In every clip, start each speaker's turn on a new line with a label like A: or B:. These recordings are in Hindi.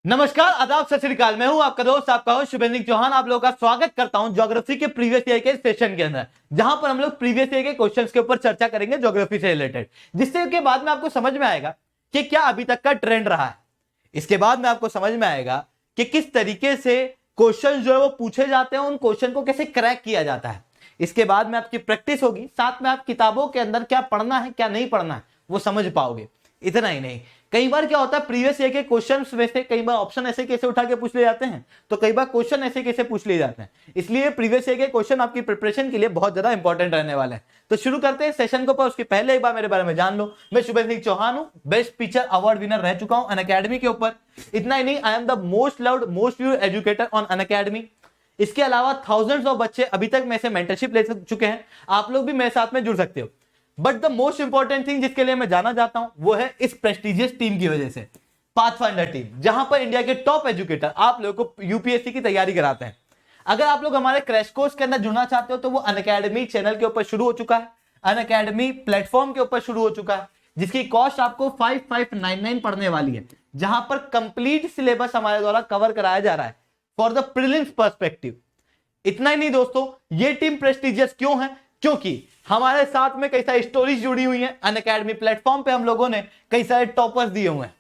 A: नमस्कार, आदाब, सत श्री अकाल। मैं हूं आपका दोस्त, आपका होस्ट शुभेंद्र चौहान। आप लोगों का स्वागत करता हूं ज्योग्राफी के प्रीवियस ईयर के सेशन के अंदर, जहां पर हम लोग प्रीवियस ईयर के क्वेश्चंस के ऊपर चर्चा करेंगे ज्योग्राफी से रिलेटेड, जिससे के बाद में आपको समझ में आएगा कि क्या अभी तक का ट्रेंड रहा है। इसके बाद में आपको समझ में आएगा कि किस तरीके से क्वेश्चन जो है वो पूछे जाते हैं, उन क्वेश्चन को कैसे क्रैक किया जाता है। इसके बाद में आपकी प्रैक्टिस होगी, साथ में आप किताबों के अंदर क्या पढ़ना है क्या नहीं पढ़ना है वो समझ पाओगे। इतना ही नहीं, कई बार क्या होता है प्रीवियस ईयर के क्वेश्चंस में से कई बार ऑप्शन ऐसे कैसे उठा के पूछ ले जाते हैं, तो कई बार क्वेश्चन ऐसे कैसे पूछ लिए जाते हैं। इसलिए प्रीवियस ईयर के क्वेश्चन आपकी प्रिपरेशन के लिए बहुत ज्यादा इंपॉर्टेंट रहने वाले हैं। तो शुरू करते हैं सेशन को, पर उसके पहले एक बार मेरे बारे में जान लो। मैं शुभेंद्र चौहान हूं, बेस्ट टीचर अवार्ड विनर रह चुका हूं अनअकैडमी के ऊपर। इतना ही नहीं, I am the most loved most viewed educator on Unacademy. इसके अलावा थाउजेंड्स ऑफ बच्चे अभी तक मेरे से मेंटरशिप ले चुके हैं। आप लोग भी मेरे साथ में जुड़ सकते हो। But the most important thing जिसके लिए मैं जाना चाहता हूं वो है इस प्रेस्टिजियस टीम की वजह से, पाथफाइंडर टीम, जहां पर इंडिया के टॉप एजुकेटर आप लोगों को यूपीएससी की तैयारी कराते हैं। अगर आप लोग हमारे क्रैश कोर्स के अंदर जुड़ना चाहते हो तो वो अनअकैडमी चैनल के ऊपर शुरू हो चुका है, अनअकैडमी प्लेटफॉर्म के ऊपर शुरू हो चुका है, जिसकी कॉस्ट आपको 5599 पड़ने वाली है, जहां पर कंप्लीट सिलेबस हमारे द्वारा कवर कराया जा रहा है फॉर द प्रीलिम्स पर्सपेक्टिव। इतना ही नहीं दोस्तों, ये टीम प्रेस्टिजियस क्यों है? क्योंकि हमारे साथ में कई सारी स्टोरीज जुड़ी हुई हैं। अनअकैडमी प्लेटफॉर्म पे हम लोगों ने कई सारे टॉपर्स दिए हुए हैं।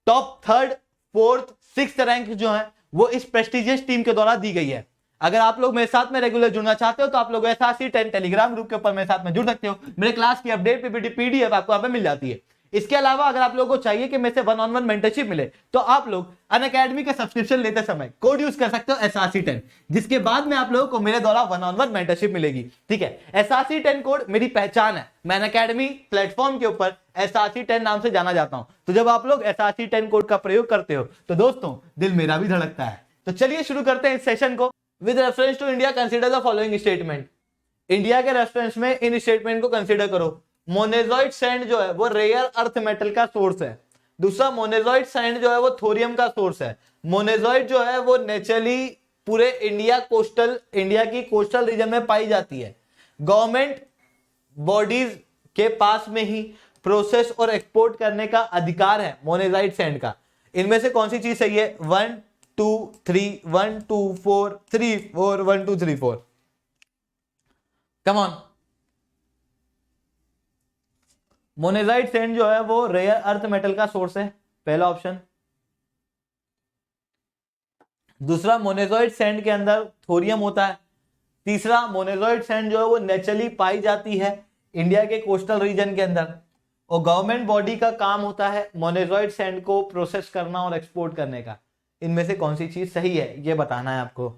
A: Top 3rd, 4th, 6th rank जो है वो इस प्रेस्टिजियस टीम के द्वारा दी गई है। अगर आप लोग मेरे साथ में रेगुलर जुड़ना चाहते हो तो आप लोग SRC10 टेलीग्राम ग्रुप के ऊपर मेरे साथ में जुड़ सकते हो। मेरे क्लास की अपडेट पीपीटी PDF आपको यहाँ पे मिल जाती है। इसके अलावा अगर आप लोगों को चाहिए कि मेरे से 1-on-1 मेंटरशिप मिले तो आप लोग अनअकैडमी का सब्सक्रिप्शन लेते समय कोड यूज कर सकते हो SRC10, जिसके बाद में आप लोगों को मेरे द्वारा 1-on-1 मेंटरशिप मिलेगी। ठीक है, SRC10 कोड मेरी पहचान है। मैं अनअकैडमी प्लेटफॉर्म के ऊपर SRC10 नाम से जाना जाता हूं। तो जब आप लोग SRC10 कोड का प्रयोग करते हो तो दोस्तों दिल मेरा भी धड़कता है। तो चलिए शुरू करते हैं इस सेशन को। With reference to India consider the following statement. India के रेफरेंस में इन स्टेटमेंट को कंसीडर करो। मोनेजॉइड सैंड जो है वो रेयर अर्थ मेटल का सोर्स है। दूसरा, मोनेजॉइड सैंड जो है वो थोरियम का सोर्स है। मोनेजॉइड जो है वो नेचुरली पूरे इंडिया की कोस्टल रीजन में पाई जाती है। गवर्नमेंट बॉडीज के पास में ही प्रोसेस और एक्सपोर्ट करने का अधिकार है मोनेजॉइड सैंड का। इनमें से कौन सी चीज सही है? 1 2 3 1 2 4 3 4 1 2 3 4। Come on. मोनेजाइट सैंड जो है वो रेयर अर्थ मेटल का सोर्स है, पहला ऑप्शन। दूसरा, मोनेजॉइड सैंड के अंदर थोरियम होता है। तीसरा, मोनेजॉइड सैंड जो है वो नेचुरली पाई जाती है इंडिया के कोस्टल रीजन के अंदर, और गवर्नमेंट बॉडी का काम होता है मोनेजॉइड सैंड को प्रोसेस करना और एक्सपोर्ट करने का। इनमें से कौन सी चीज सही है ये बताना है आपको।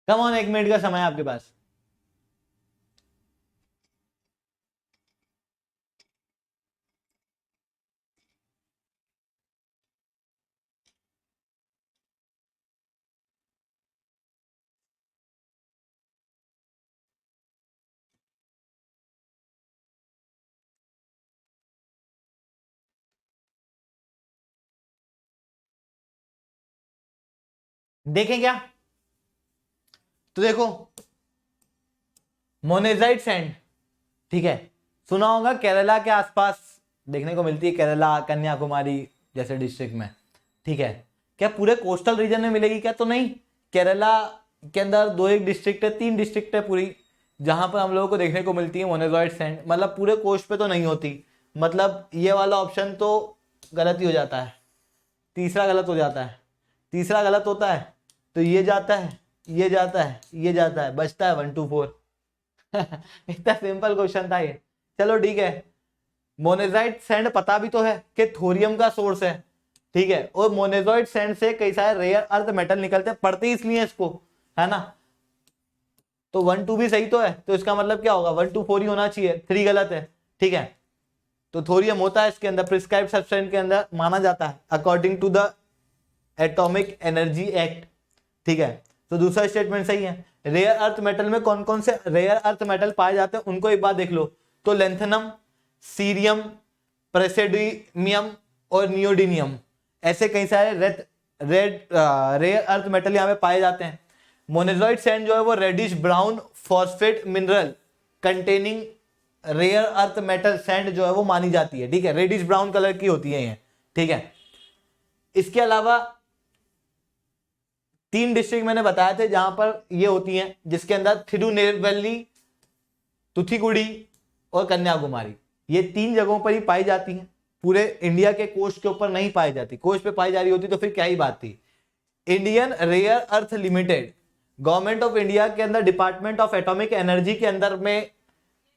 A: कम ऑन, 1 मिनट का समय आपके पास। देखें क्या? तो देखो, मोनेजाइट सैंड, ठीक है, सुना होगा केरला के आसपास देखने को मिलती है, केरला, कन्याकुमारी जैसे डिस्ट्रिक्ट में। ठीक है, क्या पूरे कोस्टल रीजन में मिलेगी क्या? तो नहीं। केरला के अंदर 2-1 डिस्ट्रिक्ट है, 3 डिस्ट्रिक्ट है पूरी, जहां पर हम लोगों को देखने को मिलती है मोनेजॉइड सैंड। मतलब पूरे कोस्ट पे तो नहीं होती। मतलब ये वाला ऑप्शन तो गलत ही हो जाता है, तीसरा गलत हो जाता है, तीसरा गलत होता है, तो ये जाता है, ये जाता है, ये जाता है, बचता है 1 2 4। इतना सिंपल क्वेश्चन था ये। चलो ठीक है, मोनेजाइट सैंड पता भी तो है कि थोरियम का सोर्स है। ठीक है, और मोनेजॉइड सैंड से कई सारे रेयर अर्थ मेटल निकलते हैं, पढ़ते इसलिए इसको, है ना। तो 1 2 भी सही तो है, तो इसका मतलब क्या होगा? 1 2 4 ही होना चाहिए, 3 गलत है। ठीक है, तो थोरियम होता है इसके अंदर, प्रिस्क्राइब्ड सब्सटेंस के अंदर माना जाता है according to the atomic energy act, ठीक है। तो दूसरा स्टेटमेंट सही है। रेयर अर्थ मेटल में कौन कौन से रेयर अर्थ मेटल पाए जाते हैं उनको एक बार देख लो। तो लेंथेनम, सीरियम, प्रेसिडियम और नियोडिनियम, ऐसे कई सारे रेयर अर्थ मेटल यहाँ पे पाए जाते हैं। मोनेजॉइड सैंड जो है वो reddish brown phosphate mineral containing rare earth metal sand जो है वो मानी जाती है, ठीक है। रेडिश ब्राउन कलर की होती है ये, ठीक है। इसके अलावा 3 डिस्ट्रिक्ट मैंने बताए थे जहां पर ये होती हैं, जिसके अंदर थिरुनेलवेली, तुथुकुडी और कन्याकुमारी, ये 3 जगहों पर ही पाई जाती हैं। पूरे इंडिया के कोस्ट के ऊपर नहीं पाई जाती। कोस्ट पे पाई जा रही होती तो फिर क्या ही बात थी। Indian rare earth limited government of India के अंदर डिपार्टमेंट ऑफ एटॉमिक एनर्जी के अंदर में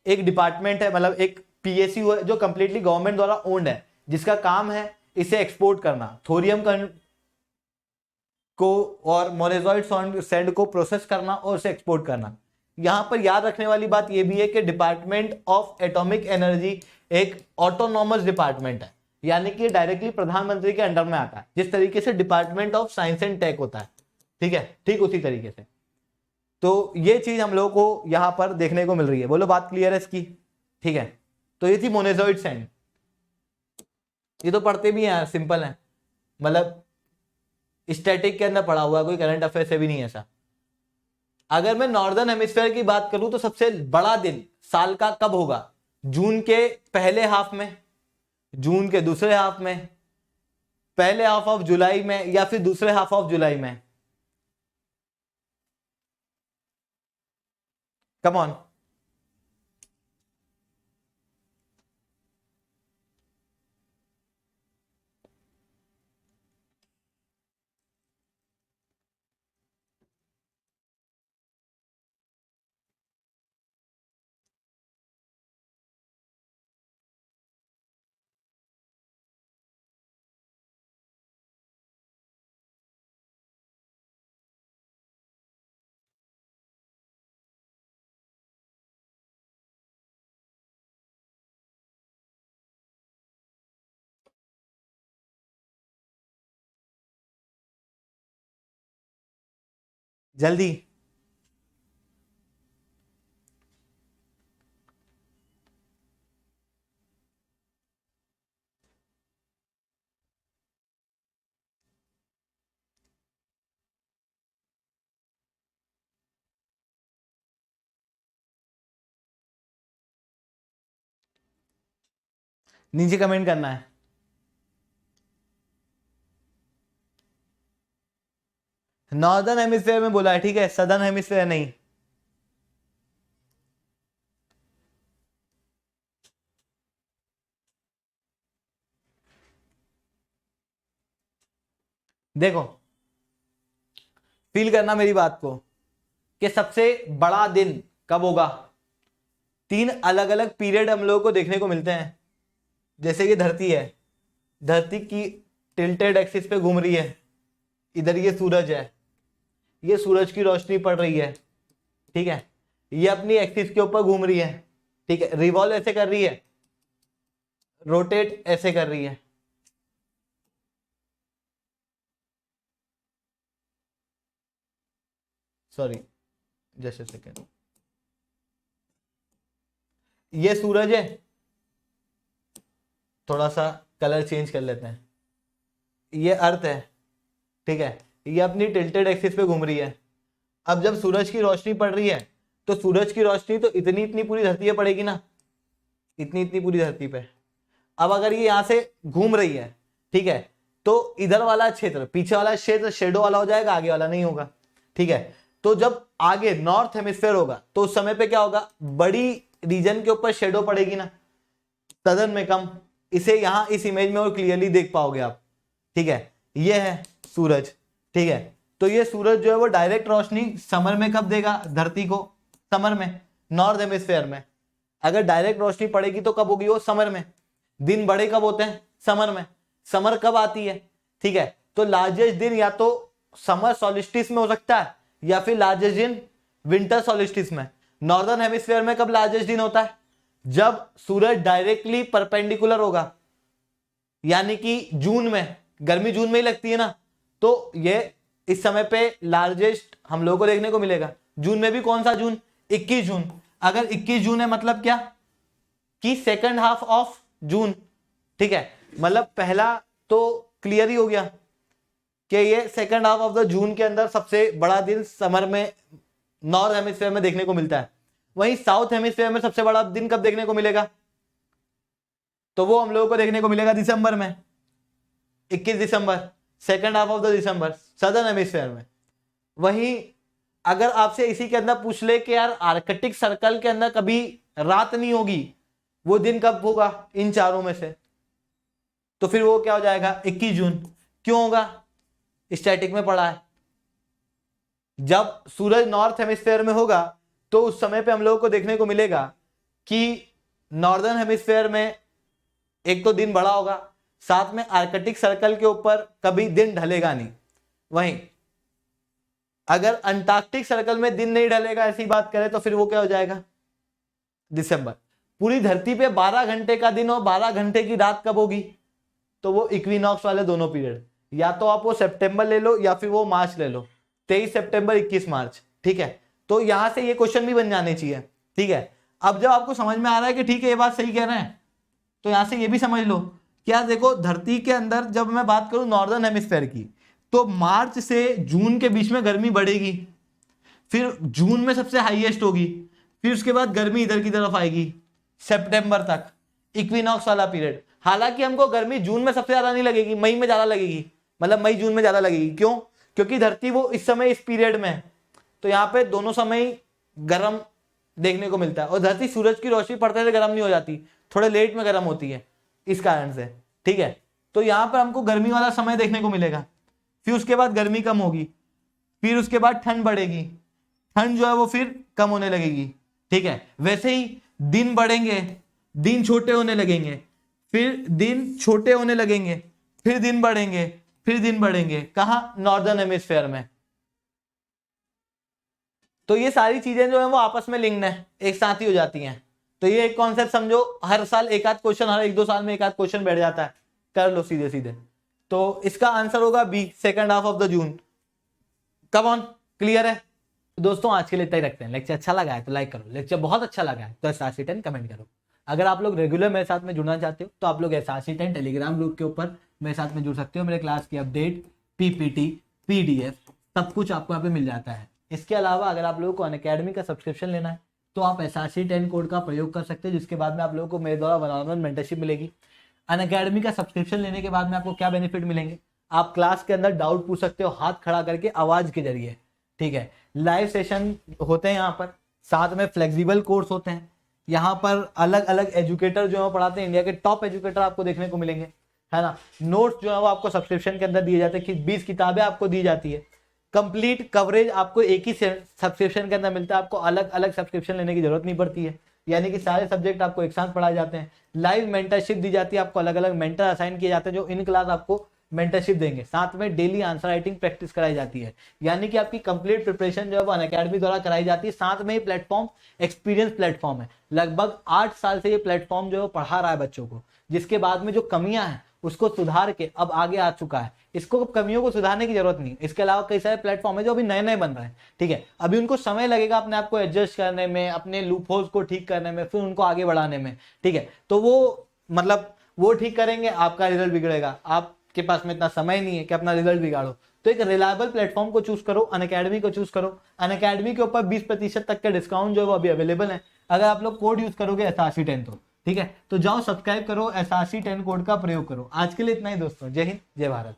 A: एक डिपार्टमेंट है, मतलब एक पीएसयू है जो कंप्लीटली गवर्नमेंट द्वारा ओन्ड है, जिसका काम है इसे एक्सपोर्ट करना, थोरियम को और मोनेजॉइड सैंड को प्रोसेस करना और उसे एक्सपोर्ट करना। यहां पर याद रखने वाली बात यह भी है कि डिपार्टमेंट ऑफ एटॉमिक एनर्जी एक ऑटोनॉमस डिपार्टमेंट है, यानी कि डायरेक्टली प्रधानमंत्री के अंडर में आता है, जिस तरीके से department of science and tech होता है, ठीक है, ठीक उसी तरीके से। तो ये चीज हम लोगों को यहां पर देखने को मिल रही है। बोलो बात क्लियर है इसकी, ठीक है। तो ये थी मोनेजॉइड सैंड। ये तो पढ़ते भी हैं, सिंपल है, मतलब स्टैटिक के अंदर पढ़ा हुआ है, कोई करंट अफेयर से भी नहीं ऐसा। अगर मैं नॉर्दर्न हेमिस्फीयर की बात करूं तो सबसे बड़ा दिन साल का कब होगा? जून के पहले हाफ में, जून के दूसरे हाफ में, पहले हाफ ऑफ जुलाई में, या फिर दूसरे हाफ ऑफ जुलाई में? Come on. जल्दी। नीचे कमेंट करना है। नॉर्दर्न हेमिस्फीयर में बोला है, ठीक है, सदर्न हेमिस्फीयर नहीं। देखो फील करना मेरी बात को कि सबसे बड़ा दिन कब होगा। 3 अलग अलग पीरियड हम लोगों को देखने को मिलते हैं। जैसे कि धरती है, धरती की टिल्टेड एक्सिस पे घूम रही है, इधर ये सूरज है, ये सूरज की रोशनी पड़ रही है, ठीक है, ये अपनी एक्सिस के ऊपर घूम रही है, ठीक है, रिवॉल्व ऐसे कर रही है, रोटेट ऐसे कर रही है। सॉरी जस्ट सेकेंड, ये सूरज है, थोड़ा सा कलर चेंज कर लेते हैं, ये अर्थ है, ठीक है, ये अपनी टिल्टेड एक्सिस पे घूम रही है। अब जब सूरज की रोशनी पड़ रही है तो सूरज की रोशनी तो इतनी इतनी पूरी धरती पे पड़ेगी ना, इतनी इतनी पूरी धरती पे। अब अगर ये यहां से घूम रही है, ठीक है, तो इधर वाला क्षेत्र, पीछे वाला क्षेत्र शेडो वाला हो जाएगा, आगे वाला नहीं होगा, ठीक है। तो जब आगे नॉर्थ हेमिस्फीयर होगा तो उस समय पे क्या होगा, बड़ी रीजन के ऊपर शेडो पड़ेगी ना, सदर्न में कम। इसे यहां इस इमेज में और क्लियरली देख पाओगे आप, ठीक है। ये है सूरज, ठीक है। तो ये सूरज जो है वो डायरेक्ट रोशनी समर में कब देगा धरती को? समर में, नॉर्थ हेमिस्फीयर में। अगर डायरेक्ट रोशनी पड़ेगी तो कब होगी वो? समर में। दिन बड़े कब होते हैं? समर में। समर कब आती है? ठीक है, तो लार्जेस्ट दिन या तो समर सॉलिस्टिस में हो सकता है या फिर लार्जेस्ट दिन विंटर सॉलिस्टिस में। नॉर्दर्न हेमिस्फीयर में कब लार्जेस्ट दिन होता है? जब सूरज डायरेक्टली परपेंडिकुलर होगा, यानी कि जून में, गर्मी जून में ही लगती है ना, तो ये इस समय पे लार्जेस्ट हम लोगों को देखने को मिलेगा। जून में भी कौन सा जून, 21 जून। अगर 21 जून है मतलब क्या कि सेकंड हाफ ऑफ जून, ठीक है, मतलब पहला तो क्लियर ही हो गया कि ये सेकंड हाफ ऑफ द जून के अंदर सबसे बड़ा दिन समर में नॉर्थ हेमिस्फीयर में देखने को मिलता है। वहीं साउथ हेमिस्फीयर में सबसे बड़ा दिन कब देखने को मिलेगा, तो वो हम लोगों को देखने को मिलेगा दिसंबर में, 21 दिसंबर, second half of the December southern hemisphere में। वहीं अगर आपसे इसी के अंदर पूछ ले कि यार आर्कटिक सर्कल के अंदर कभी रात नहीं होगी, वो दिन कब होगा इन चारों में से, तो फिर वो क्या हो जाएगा 21 जून। क्यों होगा, स्टैटिक में पढ़ा है, जब सूरज नॉर्थ हेमिस्फीयर में होगा तो उस समय पे हम लोगों को देखने को मिलेगा कि नॉर्दर्न हेमिस्फीयर में एक तो दिन बड़ा होगा, साथ में आर्कटिक सर्कल के ऊपर कभी दिन ढलेगा नहीं। वहीं अगर अंटार्कटिक सर्कल में दिन नहीं ढलेगा, ऐसी बात करें तो फिर वो क्या हो जाएगा दिसंबर। पूरी धरती पे 12 घंटे का दिन और 12 घंटे की रात कब होगी, तो वो इक्विनॉक्स वाले दोनों पीरियड, या तो आप वो सितंबर ले लो या फिर वो मार्च ले लो, 23 सितंबर 21 मार्च, ठीक है। तो यहां से ये क्वेश्चन भी बन जाने चाहिए, ठीक है। अब जब आपको समझ में आ रहा है कि ठीक है ये बात सही कह रहे हैं, तो यहां से ये भी समझ लो क्या, देखो धरती के अंदर जब मैं बात करूं नॉर्दर्न हेमिस्फीयर की, तो मार्च से जून के बीच में गर्मी बढ़ेगी, फिर जून में सबसे हाईएस्ट होगी, फिर उसके बाद गर्मी इधर की तरफ आएगी सितंबर तक, इक्विनॉक्स वाला पीरियड। हालांकि हमको गर्मी जून में सबसे ज्यादा नहीं लगेगी, मई में ज्यादा लगेगी, मतलब मई जून में ज्यादा लगेगी। क्यों, क्योंकि धरती वो इस समय इस पीरियड में है, तो यहाँ पे दोनों समय गर्म देखने को मिलता है। और धरती सूरज की रोशनी पड़ते से गर्म नहीं हो जाती, थोड़े लेट में गर्म होती है इस कारण से, ठीक है। तो यहाँ पर हमको गर्मी वाला समय देखने को मिलेगा, फिर उसके बाद गर्मी कम होगी, फिर उसके बाद ठंड बढ़ेगी, ठंड जो है वो फिर कम होने लगेगी, ठीक है। वैसे ही दिन बढ़ेंगे, दिन छोटे होने लगेंगे, फिर दिन छोटे होने लगेंगे, फिर दिन बढ़ेंगे, फिर दिन बढ़ेंगे, कहाँ नॉर्दर्न हेमिस्फीयर में। तो ये सारी चीजें जो है वो आपस में लिंक्ड है, एक साथ ही हो जाती हैं। तो ये एक कॉन्सेप्ट समझो, हर साल एक आध क्वेश्चन, हर 1-2 साल में एक आध क्वेश्चन बैठ जाता है, कर लो सीधे सीधे। तो इसका आंसर होगा B, second half of the June. Come on, clear है दोस्तों। आज के लिए इतना ही रखते हैं। लेक्चर अच्छा लगा है तो लाइक करो, लेक्चर बहुत अच्छा लगा है तो SRC10 कमेंट करो। अगर आप लोग रेगुलर मेरे साथ में जुड़ना चाहते हो तो आप लोग SRC10 टेलीग्राम ग्रुप के ऊपर मेरे साथ में जुड़ सकते हो। मेरे क्लास की अपडेट, PPT, PDF सब कुछ आपको यहाँ पे मिल जाता है। इसके अलावा अगर आप लोगों को अनअकैडमी का सब्सक्रिप्शन लेना है तो आप SRC10 कोड का प्रयोग कर सकते हैं, जिसके बाद में आप लोगों को मेरे द्वारा 1-on-1 मेंटरशिप मिलेगी। अनअकैडमी का सब्सक्रिप्शन लेने के बाद में आपको क्या बेनिफिट मिलेंगे, आप क्लास के अंदर डाउट पूछ सकते हो हाथ खड़ा करके, आवाज के जरिए, ठीक है। लाइव सेशन होते हैं यहाँ पर, साथ में फ्लेक्सिबल कोर्स होते हैं। यहाँ पर अलग अलग एजुकेटर जो है पढ़ाते हैं, इंडिया के टॉप एजुकेटर आपको देखने को मिलेंगे, है ना। नोट्स जो है वो आपको सब्सक्रिप्शन के अंदर दिए जाते हैं कि 20 किताबें आपको दी जाती है। कंप्लीट कवरेज आपको एक ही सब्सक्रिप्शन के अंदर मिलता है, आपको अलग अलग सब्सक्रिप्शन लेने की जरूरत नहीं पड़ती है, यानी कि सारे सब्जेक्ट आपको एक साथ पढ़ाए जाते हैं। लाइव मेंटरशिप दी जाती है, आपको अलग अलग मेंटर असाइन किए जाते हैं जो इन क्लास आपको मेंटरशिप देंगे। साथ में डेली आंसर राइटिंग प्रैक्टिस कराई जाती है, यानी कि आपकी कंप्लीट प्रिपरेशन जो है वो अनअकैडमी द्वारा कराई जाती है। साथ में ये प्लेटफॉर्म एक्सपीरियंस प्लेटफॉर्म है, लगभग 8 साल से ये प्लेटफॉर्म जो है पढ़ा रहा है बच्चों को, जिसके बाद में जो कमियां हैं उसको सुधार के अब आगे आ चुका है। इसको कमियों को सुधारने की जरूरत नहीं। इसके अलावा कई सारे प्लेटफॉर्म है जो अभी नए नए बन रहे हैं, ठीक है। अभी उनको समय लगेगा अपने आप को एडजस्ट करने में, अपने लूप होल्स को ठीक करने में, फिर उनको आगे बढ़ाने में, ठीक है। तो वो मतलब वो ठीक करेंगे, आपका रिजल्ट बिगड़ेगा। आपके पास में इतना समय नहीं है कि अपना रिजल्ट बिगाड़ो, तो एक रिलायबल प्लेटफॉर्म को चूज करो, अनअकैडमी को चूज करो। अनअकैडमी के ऊपर 20% तक का डिस्काउंट जो है वो अभी अवेलेबल है, अगर आप लोग कोड यूज करोगे SRC10 तो, ठीक है। तो जाओ सब्सक्राइब करो, SRC10 कोड का प्रयोग करो। आज के लिए इतना ही दोस्तों, जय हिंद, जय भारत।